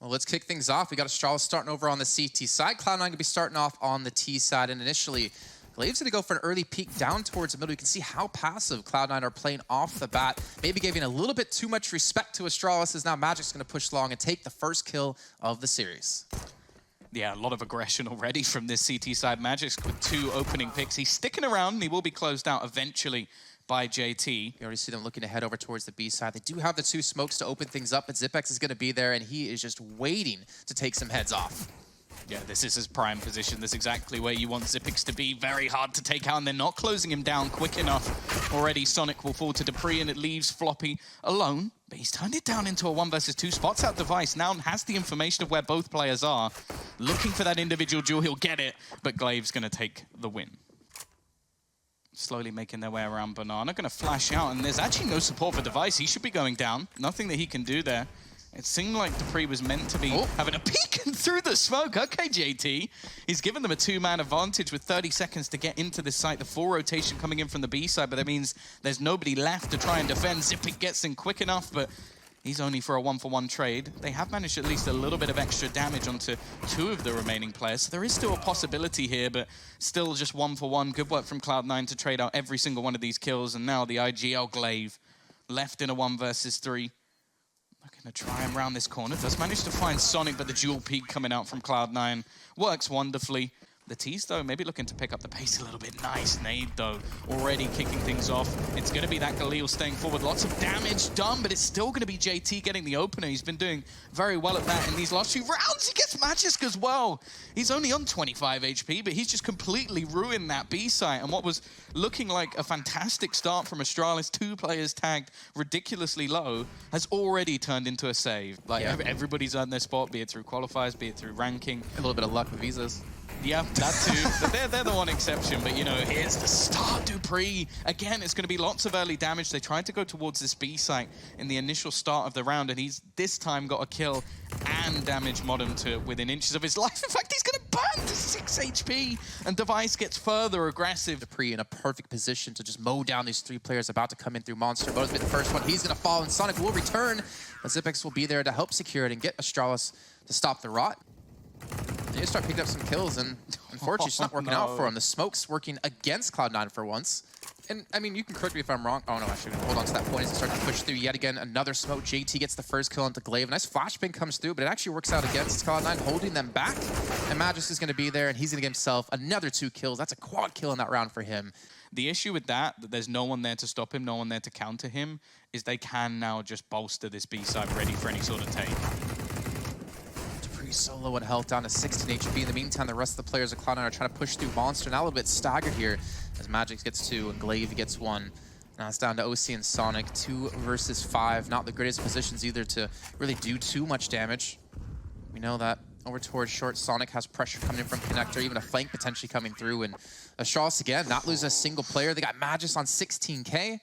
Well, let's kick things off. We got Astralis starting over on the CT side. Cloud9 going to be starting off on the T side. And initially, Glave's going to go for an early peek down towards the middle. You can see how passive Cloud9 are playing off the bat. Maybe giving a little bit too much respect to Astralis, as now Magic's going to push long and take the first kill of the series. Yeah, a lot of aggression already from this CT side. Magic's with 2 opening picks. He's sticking around and he will be closed out eventually by JT. You already see them looking to head over towards the B side. They do have the 2 smokes to open things up, but Zipex is going to be there, and he is just waiting to take some heads off. Yeah, this is his prime position. This is exactly where you want Zipex to be. Very hard to take out, and they're not closing him down quick enough. Already, Sonic will fall to Dupree, and it leaves Floppy alone. But he's turned it down into a 1 versus 2. Spots out Device, now has the information of where both players are. Looking for that individual duel, he'll get it, but Glave's going to take the win. Slowly making their way around Banana. Going to flash out, and there's actually no support for Device. He should be going down. Nothing that he can do there. It seemed like Dupree was meant to be having a peek through the smoke. Okay, JT. He's given them a 2-man advantage with 30 seconds to get into this site. The full rotation coming in from the B side, but that means there's nobody left to try and defend. Zipic gets in quick enough, but he's only for a 1-for-1 trade. They have managed at least a little bit of extra damage onto 2 of the remaining players. So there is still a possibility here, but still just 1-for-1. Good work from Cloud9 to trade out every single one of these kills. And now the IGL Glaive left in a 1 versus 3. Looking to try and round this corner. Does manage to find Sonic, but the dual peek coming out from Cloud9 works wonderfully. The T's, though, maybe looking to pick up the pace a little bit. Nice nade, though, already kicking things off. It's going to be that Galil staying forward. Lots of damage done, but it's still going to be JT getting the opener. He's been doing very well at that in these last few rounds. He gets Magisk as well. He's only on 25 HP, but he's just completely ruined that B site. And what was looking like a fantastic start from Astralis, 2 players tagged ridiculously low, has already turned into a save. Like, everybody's earned their spot, be it through qualifiers, be it through ranking. A little bit of luck with visas. Yeah, that too. But they're the one exception. But, you know, here's the start. Dupree. Again, it's going to be lots of early damage. They tried to go towards this B site in the initial start of the round, and he's this time got a kill and damaged Modem to within inches of his life. In fact, he's going to burn to 6 HP, and Device gets further aggressive. Dupree in a perfect position to just mow down these 3 players about to come in through Monster. Bo's been the first one. He's going to fall, and Sonic will return. But Zipex will be there to help secure it and get Astralis to stop the rot. They just start picking up some kills, and unfortunately, it's not working out for him. The smoke's working against Cloud9 for once. And, I mean, you can correct me if I'm wrong. Oh, no, actually, we're going to hold on to that point as they start to push through yet again. Another smoke. JT gets the first kill into Glaive. A nice flashbang comes through, but it actually works out against Cloud9, holding them back. And Magisk is going to be there, and he's going to get himself another 2 kills. That's a quad kill in that round for him. The issue with that there's no one there to stop him, no one there to counter him, is they can now just bolster this B side ready for any sort of take. So low on health, down to 16 HP. In the meantime, the rest of the players of Cloud9 are trying to push through Monster. Now a little bit staggered here as Magic gets 2 and Glaive gets 1. Now it's down to OC and Sonic, 2 versus 5. Not the greatest positions either to really do too much damage. We know that over towards short, Sonic has pressure coming in from Connector, even a flank potentially coming through. And Astralis again, not losing a single player. They got Magisk on 16K.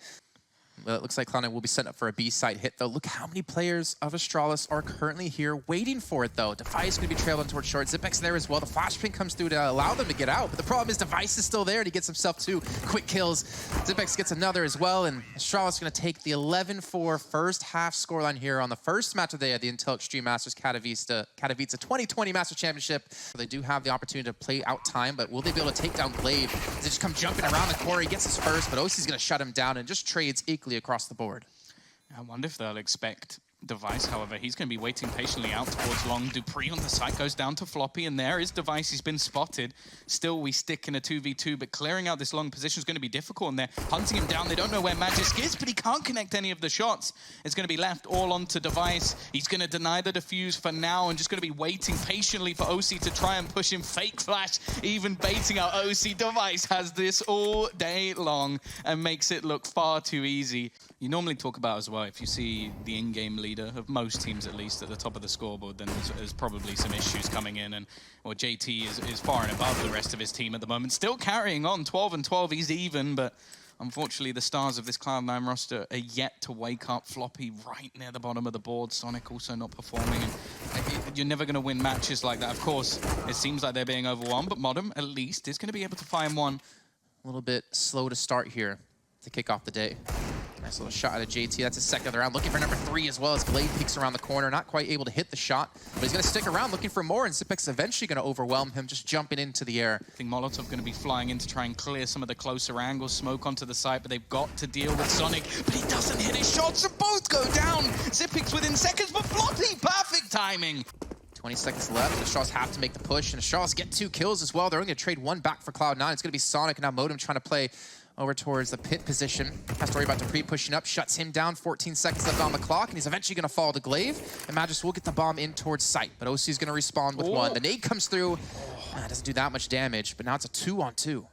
Well, it looks like Cloud9 will be set up for a B site hit, though. Look how many players of Astralis are currently here waiting for it, though. Device is going to be trailed towards short. Zipex there as well. The flashbang comes through to allow them to get out, but the problem is Device is still there, and he gets himself 2 quick kills. Zipex gets another as well, and Astralis is going to take the 11-4 first half scoreline here on the first match of the day at the Intel Extreme Masters Katowice 2020 Master Championship. They do have the opportunity to play out time, but will they be able to take down Glaive? They just come jumping around the corner. He gets his first, but OC's going to shut him down and just trades equally across the board. I wonder if they'll expect Device, however. He's going to be waiting patiently out towards long. Dupree on the side goes down to Floppy, and there is Device. He's been spotted. Still, we stick in a 2v2, but clearing out this long position is going to be difficult, and they're hunting him down. They don't know where Magisk is, but he can't connect any of the shots. It's going to be left all onto Device. He's going to deny the defuse for now and just going to be waiting patiently for OC to try and push him. Fake flash, even baiting out OC. Device has this all day long and makes it look far too easy. You normally talk about as well, if you see the in-game leader of most teams at least at the top of the scoreboard, then there's probably some issues coming in, and well, JT is far and above the rest of his team at the moment. Still carrying on, 12-12, he's even, but unfortunately the stars of this Cloud9 roster are yet to wake up. Floppy right near the bottom of the board, Sonic also not performing, and you're never going to win matches like that. Of course, it seems like they're being overwhelmed, but Modem at least is going to be able to find one. A little bit slow to start here to kick off the day. Nice little shot out of JT. That's his second of the round. Looking for number 3 as well as Glaive peeks around the corner. Not quite able to hit the shot, but he's going to stick around looking for more, and Xyp9x eventually going to overwhelm him, just jumping into the air. I think Molotov going to be flying in to try and clear some of the closer angles, smoke onto the site, but they've got to deal with Sonic. But he doesn't hit his shots, so both go down. Xyp9x within seconds, but Floppy, perfect timing. 20 seconds left. The Astralis have to make the push, and the Astralis get 2 kills as well. They're only going to trade 1 back for Cloud9. It's going to be Sonic and now Modem trying to play over towards the pit position. Has to worry about dupreeh pushing up, shuts him down. 14 seconds left on the clock, and he's eventually going to fall to Glaive. And Magis will get the bomb in towards site, but OC is going to respawn with 1. The nade comes through. Doesn't do that much damage, but now it's a 2-on-2.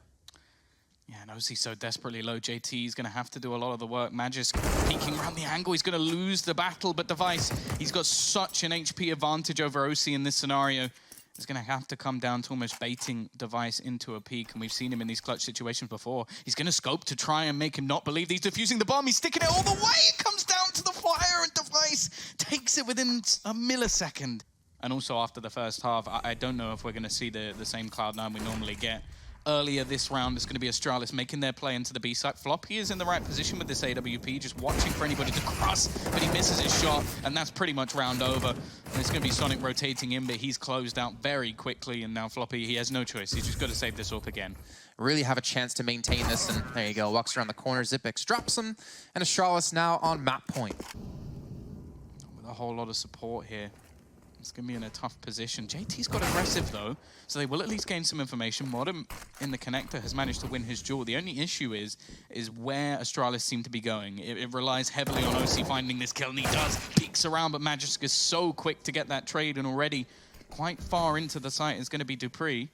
Yeah, and OC's so desperately low. JT is going to have to do a lot of the work. Magis peeking around the angle. He's going to lose the battle, but Device, he's got such an HP advantage over OC in this scenario. He's going to have to come down to almost baiting Device into a peek, and we've seen him in these clutch situations before. He's going to scope to try and make him not believe that he's defusing the bomb. He's sticking it all the way. It comes down to the fire, and Device takes it within a millisecond. And also after the first half, I don't know if we're going to see the same Cloud9 we normally get. Earlier this round, it's going to be Astralis making their play into the B site. Floppy is in the right position with this AWP, just watching for anybody to cross, but he misses his shot, and that's pretty much round over. And it's going to be Sonic rotating in, but he's closed out very quickly, and now Floppy, he has no choice. He's just got to save this up again. Really have a chance to maintain this, and there you go. Walks around the corner, Xyp9x drops him, and Astralis now on map point. With a whole lot of support here. It's going to be in a tough position. JT's got aggressive, though, so they will at least gain some information. Modem in the connector has managed to win his duel. The only issue is where Astralis seem to be going. It relies heavily on OC finding this kill, and he does. Peeks around, but Magisk is so quick to get that trade, and already quite far into the site is going to be dupreeh.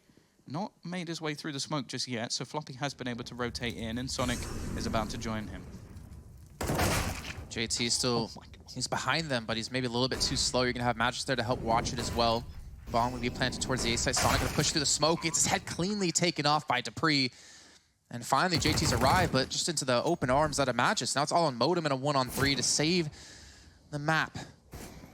Not made his way through the smoke just yet, so Floppy has been able to rotate in, and Sonic is about to join him. JT still, he's behind them, but he's maybe a little bit too slow. You're going to have Magis there to help watch it as well. Bomb will be planted towards the A site. Sonic going to push through the smoke. Gets his head cleanly taken off by dupreeh. And finally, JT's arrived, but just into the open arms out of Magis. Now it's all on Modem and a 1-on-3 to save the map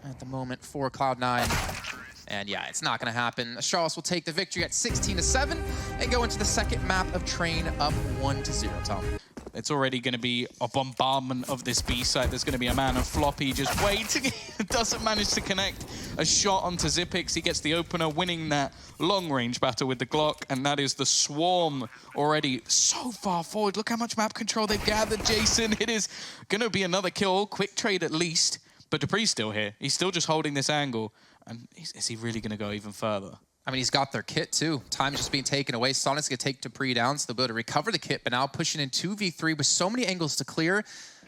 at the moment for Cloud9. And yeah, it's not going to happen. Astralis will take the victory at 16-7 and go into the second map of Train up 1-0, Tom. It's already going to be a bombardment of this B site. There's going to be a man of Floppy just waiting. Doesn't manage to connect a shot onto Xyp9x. He gets the opener, winning that long-range battle with the Glock, and that is the Swarm already so far forward. Look how much map control they've gathered, Jason. It is going to be another kill, quick trade at least, but dupreeh's still here. He's still just holding this angle, and is he really going to go even further? I mean, he's got their kit, too. Time's just being taken away. Sonic's going to take dupreeh down, so they'll be able to recover the kit, but now pushing in 2v3 with so many angles to clear.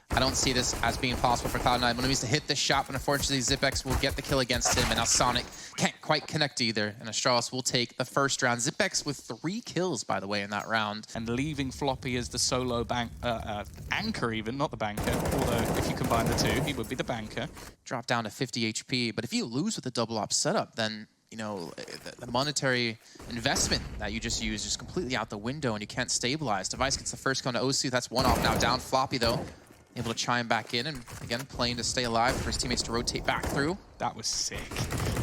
I don't see this as being possible for Cloud9. When he needs to hit this shot, but unfortunately, Xyp9x will get the kill against him, and now Sonic can't quite connect either, and Astralis will take the first round. Xyp9x with 3 kills, by the way, in that round. And leaving Floppy as the solo anchor even, not the banker, although if you combine the two, he would be the banker. Drop down to 50 HP, but if you lose with the double op setup, then you know, the monetary investment that you just used is completely out the window and you can't stabilize. Device gets the first gun to OC. That's 1 off now. Down Floppy, though. Able to chime back in and, again, playing to stay alive for his teammates to rotate back through. That was sick.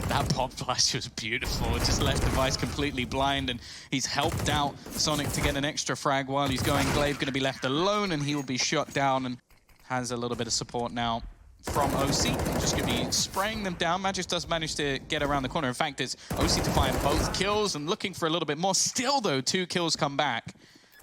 That pop flash was beautiful. It just left Device completely blind, and he's helped out Sonic to get an extra frag while he's going. Glaive going to be left alone, and he will be shot down and has a little bit of support now from OC. Just going to be spraying them down. Magis does manage to get around the corner. In fact, it's OC to find both kills and looking for a little bit more. Still, though, 2 kills come back.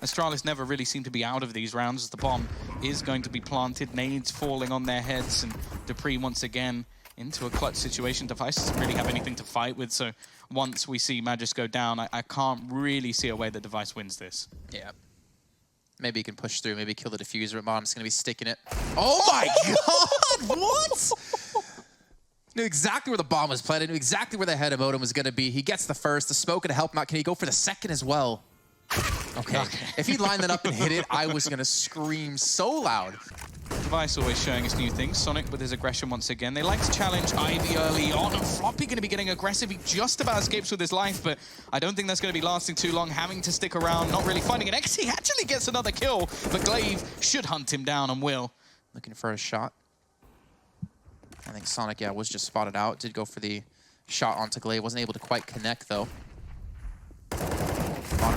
Astralis never really seem to be out of these rounds as the bomb is going to be planted. Nades falling on their heads, and dupreeh once again into a clutch situation. Device doesn't really have anything to fight with, so once we see Magis go down, I can't really see a way that Device wins this. Yeah. Maybe he can push through, maybe kill the diffuser, but Mom's going to be sticking it. Oh my god! What? Knew exactly where the bomb was planted, knew exactly where the head of Modem was going to be. He gets the first, the smoke to help him out. Can he go for the second as well? Okay. If he lined that up and hit it, I was going to scream so loud. Device always showing us new things. Sonic with his aggression once again. They like to challenge Ivy early on, and Floppy going to be getting aggressive. He just about escapes with his life, but I don't think that's going to be lasting too long. Having to stick around, not really finding an X. He actually gets another kill, but Glaive should hunt him down and will. Looking for a shot. I think Sonic, yeah, was just spotted out. Did go for the shot onto Glaive. Wasn't able to quite connect, though.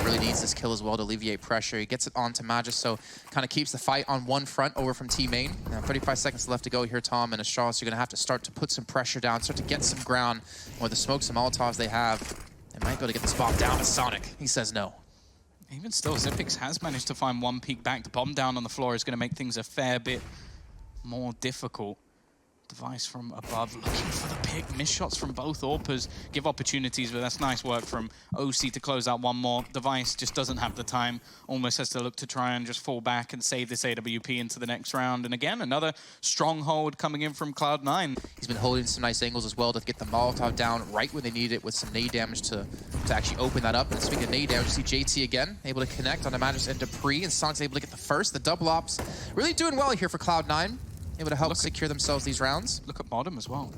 Sonic really needs this kill as well to alleviate pressure. He gets it onto Magis, so kind of keeps the fight on one front over from Team Main. Now 35 seconds left to go here, Tom, and Astralis are going to have to start to put some pressure down, start to get some ground. With the smokes and Molotovs they have, they might be able to get this bomb down to Sonic. He says no. Even still, Xyp9x has managed to find one peek back. The bomb down on the floor is going to make things a fair bit more difficult. Device from above, looking for the pick. Missed shots from both AWPers give opportunities, but that's nice work from OC to close out one more. Device just doesn't have the time, almost has to look to try and just fall back and save this AWP into the next round. And again, another stronghold coming in from Cloud9. He's been holding some nice angles as well to get the Molotov down right when they need it with some nade damage to actually open that up. And speaking of nade damage, you see JT again, able to connect on the Magis and Dupree, and Sonic's able to get the first. The double ops really doing well here for Cloud9. Able to help secure themselves these rounds. Look at Modem as well.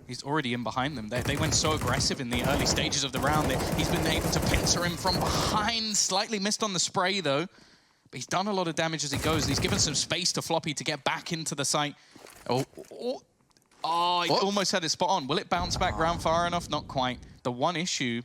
He's already in behind them. They went so aggressive in the early stages of the round that he's been able to pincer him from behind. Slightly missed on the spray though, but he's done a lot of damage as he goes. He's given some space to Floppy to get back into the site. He almost had it spot on. Will it bounce back round far enough? Not quite. The one issue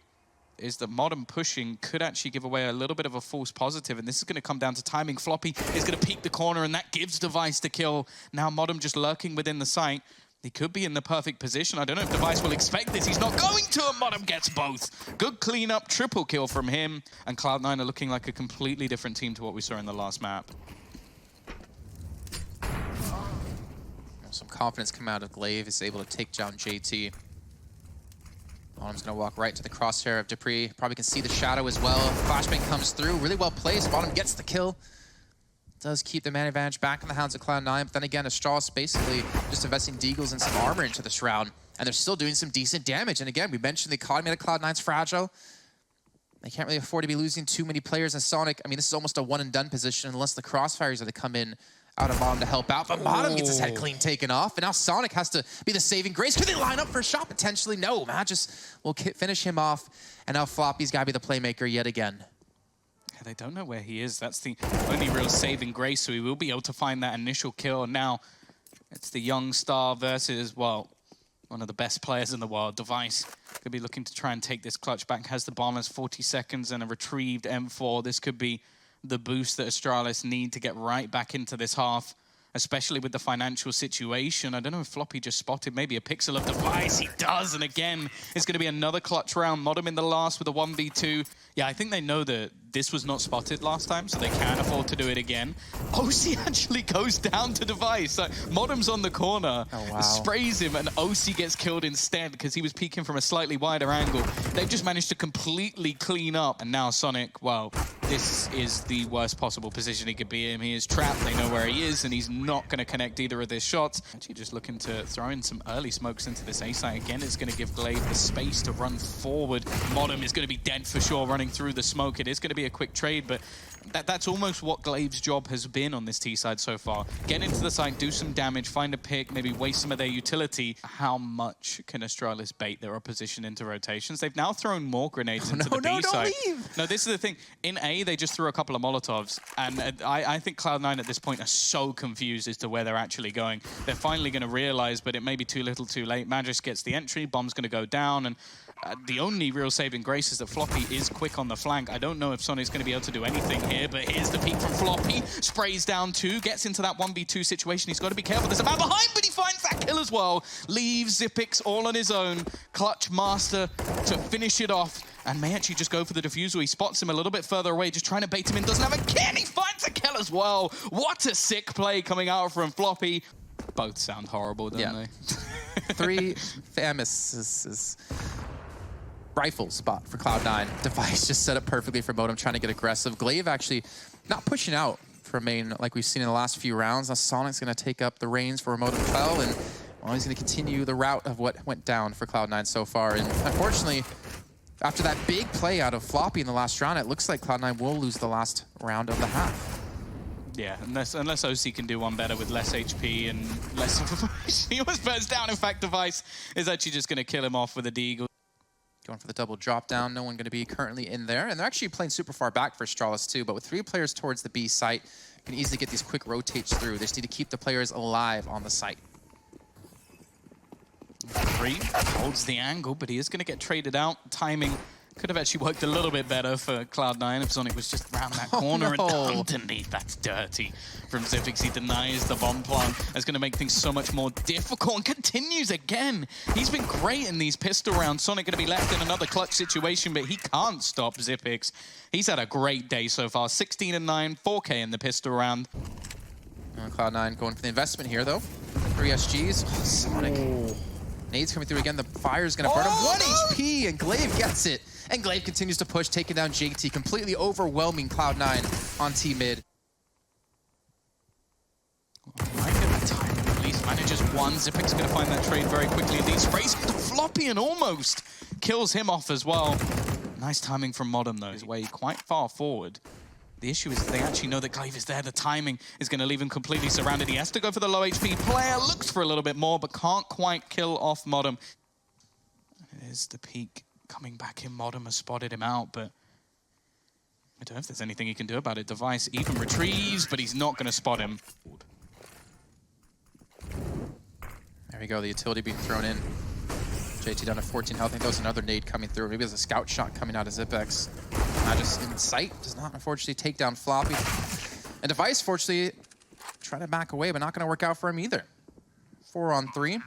is that Modem pushing could actually give away a little bit of a false positive, and this is going to come down to timing. Floppy is going to peek the corner, and that gives Device the kill. Now Modem just lurking within the site. He could be in the perfect position. I don't know if Device will expect this. He's not going to, and Modem gets both. Good cleanup, triple kill from him, and Cloud9 are looking like a completely different team to what we saw in the last map. Some confidence coming out of Glaive. Is able to take down JT. Bottom's going to walk right to the crosshair of Dupree. Probably can see the shadow as well. Flashbang comes through. Really well placed. Bottom gets the kill. Does keep the man advantage back in the hands of Cloud9. But then again, Astralis basically just investing Deagles and some armor into this round. And they're still doing some decent damage. And again, we mentioned the economy of Cloud9's fragile. They can't really afford to be losing too many players. And Sonic, I mean, this is almost a one-and-done position unless the crossfires are to come in out of Bottom to help out, but Bottom gets his head clean taken off, and now Sonic has to be the saving grace. Could they line up for a shot? Potentially, no. Magis will finish him off, and now Floppy's got to be the playmaker yet again. Yeah, they don't know where he is. That's the only real saving grace, so he will be able to find that initial kill. And now it's the young star versus, well, one of the best players in the world. Device could be looking to try and take this clutch back. Has the bomb, has 40 seconds and a retrieved M4. This could be the boost that Astralis need to get right back into this half, especially with the financial situation. I don't know if Floppy just spotted maybe a pixel of Device. He does, and again, it's going to be another clutch round. Modem in the last with a 1v2. Yeah, I think they know that this was not spotted last time, so they can afford to do it again. OC actually goes down to Device. Modem's on the corner, sprays him, and OC gets killed instead because he was peeking from a slightly wider angle. They've just managed to completely clean up, and now Sonic, well, this is the worst possible position he could be in. He is trapped, they know where he is, and he's not going to connect either of their shots. Actually just looking to throw in some early smokes into this A site. Again, it's going to give Glaive the space to run forward. Modem is going to be dead for sure running through the smoke. It is going to be a quick trade, but that's almost what Glaive's job has been on this T side so far. Get into the site, do some damage, find a pick, maybe waste some of their utility. How much can Astralis bait their opposition into rotations? They've now thrown more grenades into the B side. No, this is the thing. In A, they just threw a couple of Molotovs, and I think Cloud9 at this point are so confused as to where they're actually going. They're finally going to realize, but it may be too little too late. Magis gets the entry, bomb's going to go down, and the only real saving grace is that Floppy is quick on the flank. I don't know if Sonic's going to be able to do anything here, but here's the peek from Floppy. Sprays down two, gets into that 1v2 situation. He's got to be careful. There's a man behind, but he finds that kill as well. Leaves Xyp9x all on his own. Clutch master to finish it off, and may actually just go for the diffusal. He spots him a little bit further away, just trying to bait him in. Doesn't have a kill. He finds a kill as well. What a sick play coming out from Floppy. Both sound horrible, don't they? 3 famous rifle spot for Cloud9. Device just set up perfectly for Modem, trying to get aggressive. Glaive actually not pushing out from main like we've seen in the last few rounds. Now Sonic's going to take up the reins for Modem fell, and well, he's going to continue the route of what went down for Cloud9 so far. And unfortunately, after that big play out of Floppy in the last round, it looks like Cloud9 will lose the last round of the half. Yeah, unless OC can do one better with less HP and less information. He almost burns down. In fact, Device is actually just going to kill him off with a deagle. Going for the double drop down. No one going to be currently in there. And they're actually playing super far back for Astralis too. But with 3 players towards the B site, you can easily get these quick rotates through. They just need to keep the players alive on the site. 3 holds the angle, but he is going to get traded out. Timing Could have actually worked a little bit better for Cloud9 if Sonic was just around that corner and underneath. That's dirty from Xipix. He denies the bomb plant. That's going to make things so much more difficult and continues again. He's been great in these pistol rounds. Sonic going to be left in another clutch situation, but he can't stop Xipix. He's had a great day so far. 16 and 9, 4K in the pistol round. Cloud9 going for the investment here, though. 3 SGs. Oh, Sonic. Nades coming through again. The fire's going to burn him. 1 HP, and Glaive gets it. And Glaive continues to push, taking down JT, completely overwhelming Cloud9 on T-mid. Might get that time, at least manages one. Xipix going to find that trade very quickly. These sprays into Floppy and almost kills him off as well. Nice timing from Modern, though. He's way quite far forward. The issue is they actually know that Glaive is there. The timing is going to leave him completely surrounded. He has to go for the low HP player. Looks for a little bit more, but can't quite kill off Modern. It is the peak coming back in. Modern has spotted him out, but I don't know if there's anything he can do about it. Device even retrieves, but he's not going to spot him. There we go, the utility being thrown in. JT down to 14 health. I think that was another nade coming through. Maybe there's a scout shot coming out of Xipix. Just in sight, does not unfortunately take down Floppy. And Device, fortunately, trying to back away, but not going to work out for him either. 4 on 3.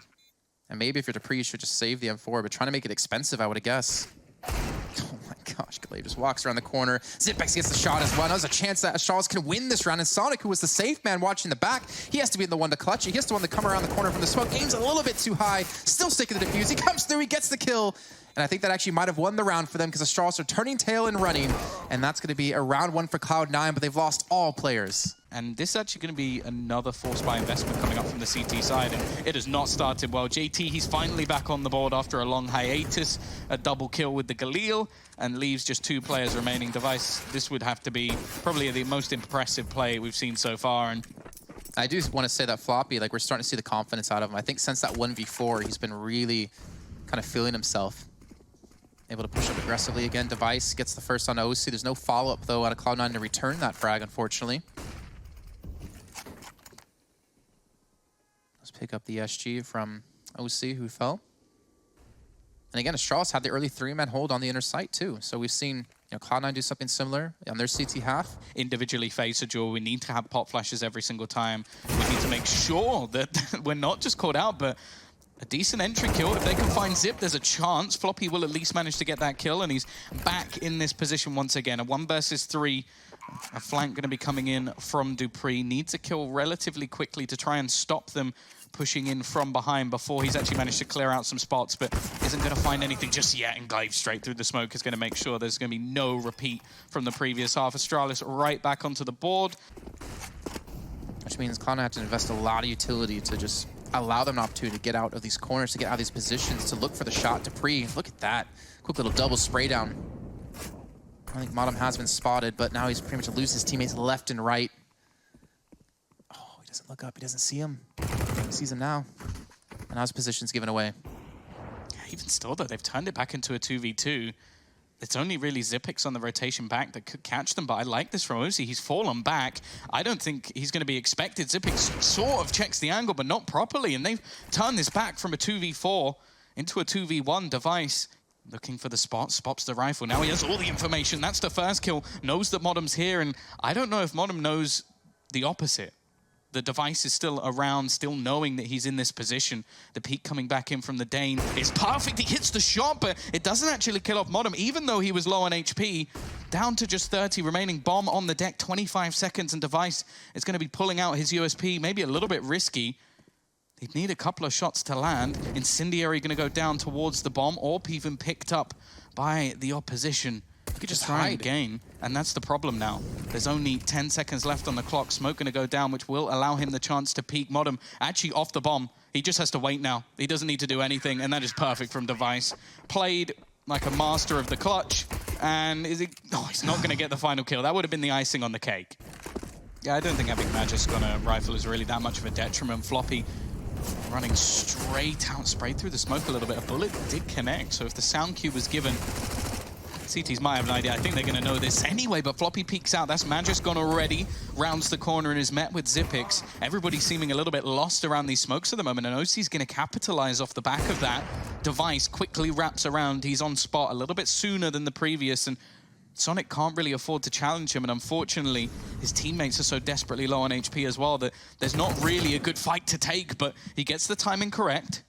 And maybe if you're Dupree, you should just save the M4, but trying to make it expensive, I would guess. Oh my gosh, Glaive just walks around the corner. Xipix gets the shot as well. There's a chance that Astralis can win this round, and Sonic, who was the safe man watching the back, he has to be the one to clutch it. He has to be the one to come around the corner from the smoke. Aims a little bit too high, still sticking the defuse. He comes through, he gets the kill. And I think that actually might have won the round for them because Astralis are turning tail and running. And that's going to be a round 1 for Cloud9, but they've lost all players. And this is actually going to be another force buy investment coming up from the CT side. And it has not started well. JT, he's finally back on the board after a long hiatus. A double kill with the Galil and leaves just 2 players remaining. Device, this would have to be probably the most impressive play we've seen so far. And I do want to say that Floppy, like, we're starting to see the confidence out of him. I think since that 1v4, he's been really kind of feeling himself. Able to push up aggressively again. Device gets the first on OC. There's no follow-up, though, out of Cloud9 to return that frag, unfortunately. Let's pick up the SG from OC, who fell. And again, Astralis had the early 3-man hold on the inner site, too. So we've seen Cloud9 do something similar on their CT half. Individually face a duel. We need to have pop flashes every single time. We need to make sure that we're not just caught out, but a decent entry kill. If they can find Zip, there's a chance. Floppy will at least manage to get that kill, and he's back in this position once again. A 1 versus 3. A flank going to be coming in from Dupree. Needs a kill relatively quickly to try and stop them pushing in from behind before he's actually managed to clear out some spots, but isn't going to find anything just yet, and Glaive straight through the smoke is going to make sure there's going to be no repeat from the previous half. Astralis right back onto the board. Which means Cloud9 have to invest a lot of utility to just allow them an opportunity to get out of these corners, to get out of these positions, to look for the shot. Dupree, look at that. Quick little double spray down. I think Modem has been spotted, but now he's pretty much losing his teammates left and right. Oh, he doesn't look up. He doesn't see him. He sees him now. And now his position's given away. Even still, though, they've turned it back into a 2v2. It's only really Xipix on the rotation back that could catch them, but I like this from Osi. He's fallen back. I don't think he's going to be expected. Xipix sort of checks the angle, but not properly, and they've turned this back from a 2v4 into a 2v1. Device looking for the spot, spots the rifle. Now he has all the information. That's the first kill. Knows that Modem's here, and I don't know if Modem knows the opposite. The Device is still around, still knowing that he's in this position. The peek coming back in from the Dane is perfect. He hits the shot, but it doesn't actually kill off Modem, even though he was low on HP. Down to just 30 remaining. Bomb on the deck, 25 seconds, and Device is going to be pulling out his USP, maybe a little bit risky. He'd need a couple of shots to land. Incendiary going to go down towards the bomb, or even picked up by the opposition. You could just try again, and that's the problem now. There's only 10 seconds left on the clock. Smoke going to go down, which will allow him the chance to peek. Modem actually off the bomb. He just has to wait now. He doesn't need to do anything, and that is perfect from Device. Played like a master of the clutch, and is he? Oh, he's not going to get the final kill. That would have been the icing on the cake. Yeah, I don't think having Magic's got a rifle is really that much of a detriment. Floppy running straight out, sprayed through the smoke a little bit. A bullet did connect, so if the sound cue was given, CTs might have an idea. I think they're going to know this anyway, but Floppy peeks out. That's Magic gone already. Rounds the corner and is met with Xyp9x. Everybody seeming a little bit lost around these smokes at the moment, and OC's going to capitalize off the back of that. Device quickly wraps around. He's on spot a little bit sooner than the previous, and Sonic can't really afford to challenge him, and unfortunately, his teammates are so desperately low on HP as well that there's not really a good fight to take, but he gets the timing correct.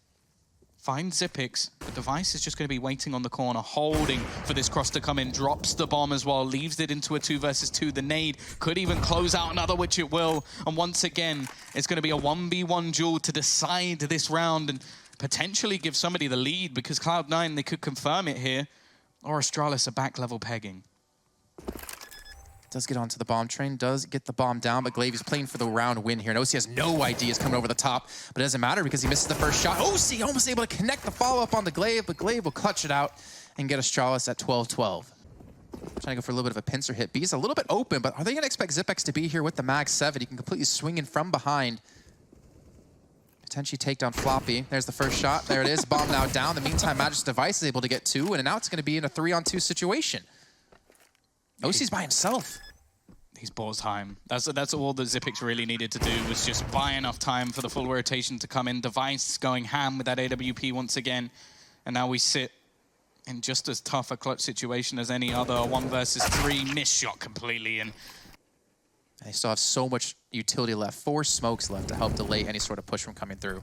Finds Xyp9x. The Device is just going to be waiting on the corner, holding for this cross to come in. Drops the bomb as well, leaves it into a 2 versus 2. The nade could even close out another, which it will. And once again, it's going to be a 1v1 duel to decide this round and potentially give somebody the lead, because Cloud9, they could confirm it here, or Astralis are back level pegging. Does get onto the bomb train, does get the bomb down, but Glaive is playing for the round win here. And OC has no ideas coming over the top, but it doesn't matter because he misses the first shot. OC almost able to connect the follow-up on the Glaive, but Glaive will clutch it out and get Astralis at 12-12. Trying to go for a little bit of a pincer hit. B's a little bit open, but are they going to expect Xyp9x to be here with the Mag 7? He can completely swing in from behind. Potentially take down Floppy. There's the first shot. There it is. Bomb now down. In the meantime, Magic's Device is able to get 2, and now it's going to be in a 3-on-2 situation. OC's by himself. He's bought time. That's all that Xyp9x really needed to do, was just buy enough time for the full rotation to come in. Device going ham with that AWP once again. And now we sit in just as tough a clutch situation as any other. 1 versus 3, missed shot completely. And they still have so much utility left. 4 smokes left to help delay any sort of push from coming through.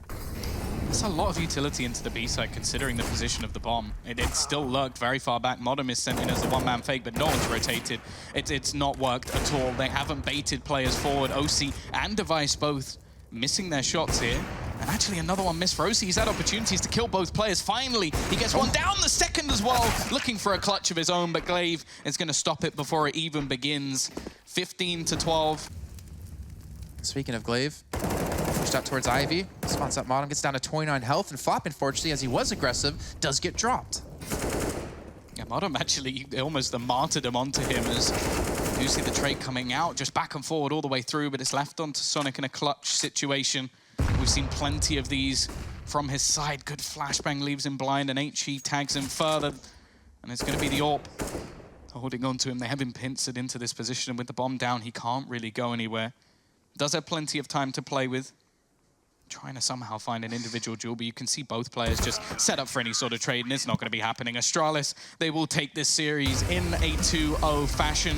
That's a lot of utility into the B side, considering the position of the bomb. It still lurked very far back. Modem is sent in as a one-man fake, but no one's rotated. It's not worked at all. They haven't baited players forward. OC and Device both missing their shots here. And actually another one missed for OC. He's had opportunities to kill both players. Finally, he gets one down, the second as well. Looking for a clutch of his own, but Glaive is going to stop it before it even begins. 15-12. Speaking of Glaive, pushed out towards Ivy. Spawns up Modem, gets down to 29 health, and Flop, unfortunately, as he was aggressive, does get dropped. Yeah, Modem actually almost the martyrdom onto him, as you see the trade coming out, just back and forward all the way through, but it's left onto Sonic in a clutch situation. We've seen plenty of these from his side. Good flashbang leaves him blind, and HE tags him further, and it's going to be the AWP holding on to him. They have him pincered into this position, and with the bomb down, he can't really go anywhere. Does have plenty of time to play with. Trying to somehow find an individual duel, but you can see both players just set up for any sort of trade, and it's not going to be happening. Astralis, they will take this series in a 2-0 fashion.